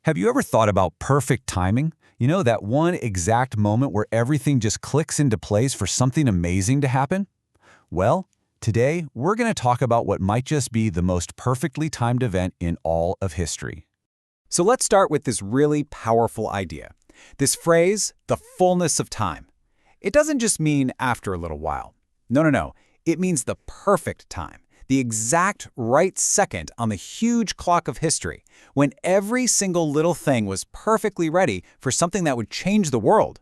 Have you ever thought about perfect timing? You know, that one exact moment where everything just clicks into place for something amazing to happen? Well, today we're going to talk about what might just be the most perfectly timed event in all of history. So let's start with this really powerful idea. This phrase, the fullness of time. It doesn't just mean after a little while. No. It means the perfect time, the exact right second on the huge clock of history, when every single little thing was perfectly ready for something that would change the world.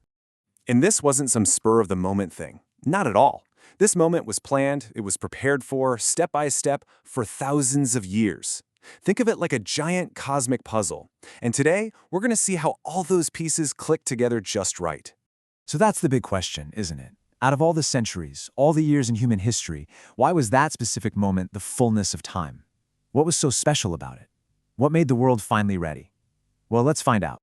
And this wasn't some spur-of-the-moment thing. Not at all. This moment was planned, it was prepared for, step by step, for thousands of years. Think of it like a giant cosmic puzzle. And today, we're going to see how all those pieces click together just right. So that's the big question, isn't it? Out of all the centuries, all the years in human history, why was that specific moment the fullness of time? What was so special about it? What made the world finally ready? Well, let's find out.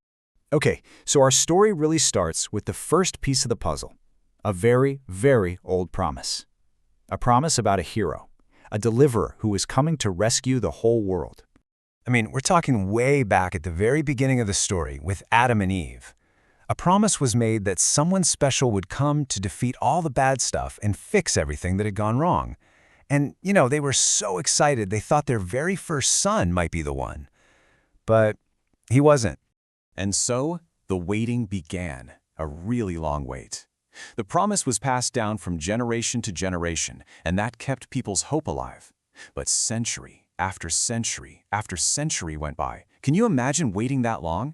Okay, so our story really starts with the first piece of the puzzle. A very, very old promise. A promise about a hero, a deliverer who was coming to rescue the whole world. I mean, we're talking way back at the very beginning of the story with Adam and Eve. A promise was made that someone special would come to defeat all the bad stuff and fix everything that had gone wrong. And, they were so excited they thought their very first son might be the one. But he wasn't. And so, the waiting began, a really long wait. The promise was passed down from generation to generation, and that kept people's hope alive. But century after century after century went by. Can you imagine waiting that long?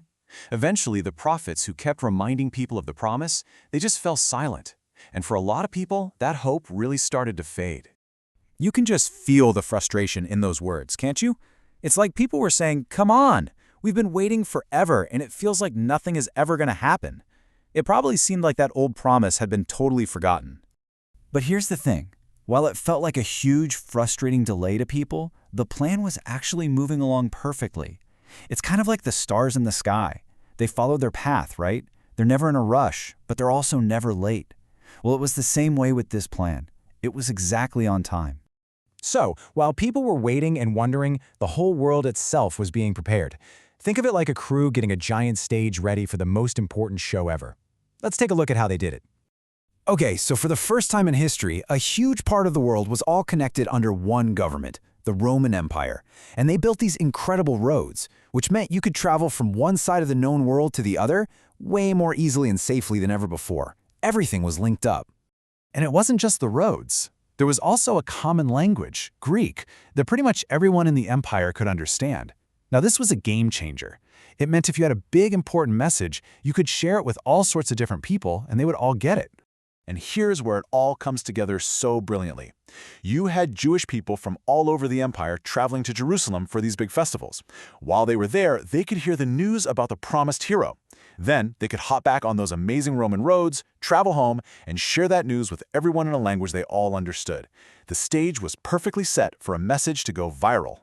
Eventually, the prophets who kept reminding people of the promise, they just fell silent. And for a lot of people, that hope really started to fade. You can just feel the frustration in those words, can't you? It's like people were saying, come on, we've been waiting forever and it feels like nothing is ever going to happen. It probably seemed like that old promise had been totally forgotten. But here's the thing. While it felt like a huge, frustrating delay to people, the plan was actually moving along perfectly. It's kind of like the stars in the sky. They follow their path, right? They're never in a rush, but they're also never late. Well, it was the same way with this plan. It was exactly on time. So, while people were waiting and wondering, the whole world itself was being prepared. Think of it like a crew getting a giant stage ready for the most important show ever. Let's take a look at how they did it. Okay, so for the first time in history, a huge part of the world was all connected under one government, the Roman Empire. And they built these incredible roads, which meant you could travel from one side of the known world to the other way more easily and safely than ever before. Everything was linked up. And it wasn't just the roads. There was also a common language, Greek, that pretty much everyone in the empire could understand. Now, this was a game changer. It meant if you had a big, important message, you could share it with all sorts of different people, and they would all get it. And here's where it all comes together so brilliantly. You had Jewish people from all over the empire traveling to Jerusalem for these big festivals. While they were there, they could hear the news about the promised hero. Then they could hop back on those amazing Roman roads, travel home, and share that news with everyone in a language they all understood. The stage was perfectly set for a message to go viral.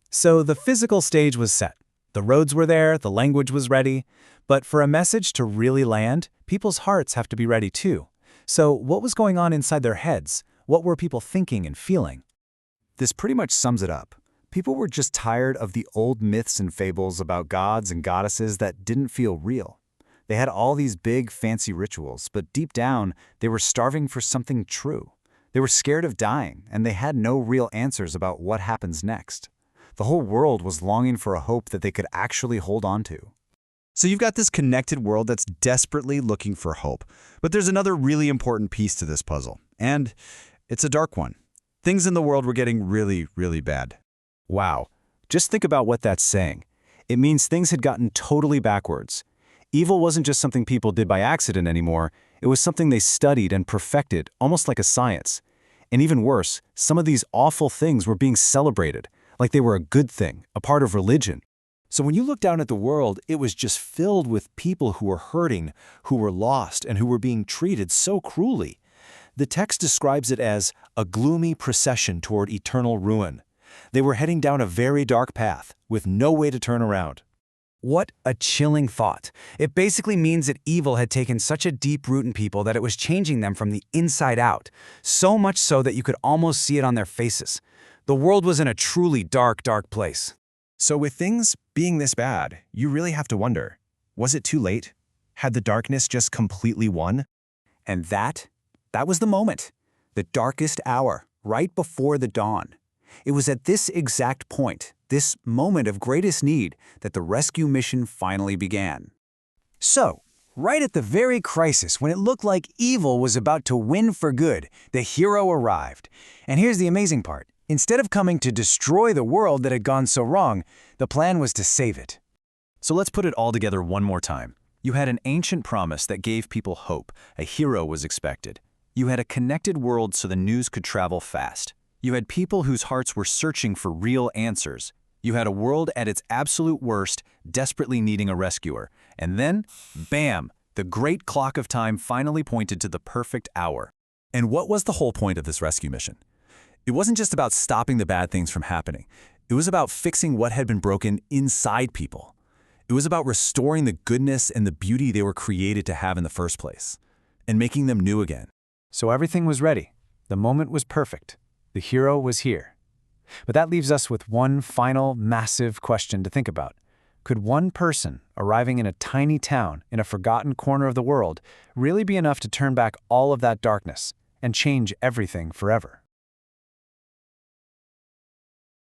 So the physical stage was set. The roads were there, the language was ready. But for a message to really land, people's hearts have to be ready too. So what was going on inside their heads? What were people thinking and feeling? This pretty much sums it up. People were just tired of the old myths and fables about gods and goddesses that didn't feel real. They had all these big, fancy rituals, but deep down, they were starving for something true. They were scared of dying, and they had no real answers about what happens next. The whole world was longing for a hope that they could actually hold on to. So you've got this connected world that's desperately looking for hope. But there's another really important piece to this puzzle, and it's a dark one. Things in the world were getting really, really bad. Wow. Just think about what that's saying. It means things had gotten totally backwards. Evil wasn't just something people did by accident anymore. It was something they studied and perfected, almost like a science. And even worse, some of these awful things were being celebrated, like they were a good thing, a part of religion. So when you look down at the world, it was just filled with people who were hurting, who were lost, and who were being treated so cruelly. The text describes it as a gloomy procession toward eternal ruin. They were heading down a very dark path, with no way to turn around. What a chilling thought. It basically means that evil had taken such a deep root in people that it was changing them from the inside out, so much so that you could almost see it on their faces. The world was in a truly dark, dark place. So with things being this bad, you really have to wonder, was it too late? Had the darkness just completely won? And that was the moment, the darkest hour, right before the dawn. It was at this exact point, this moment of greatest need, that the rescue mission finally began. So, right at the very crisis when it looked like evil was about to win for good, the hero arrived. And here's the amazing part. Instead of coming to destroy the world that had gone so wrong, the plan was to save it. So let's put it all together one more time. You had an ancient promise that gave people hope. A hero was expected. You had a connected world so the news could travel fast. You had people whose hearts were searching for real answers. You had a world at its absolute worst, desperately needing a rescuer. And then, bam, the great clock of time finally pointed to the perfect hour. And what was the whole point of this rescue mission? It wasn't just about stopping the bad things from happening. It was about fixing what had been broken inside people. It was about restoring the goodness and the beauty they were created to have in the first place, and making them new again. So everything was ready. The moment was perfect. The hero was here. But that leaves us with one final, massive question to think about. Could one person arriving in a tiny town in a forgotten corner of the world really be enough to turn back all of that darkness and change everything forever?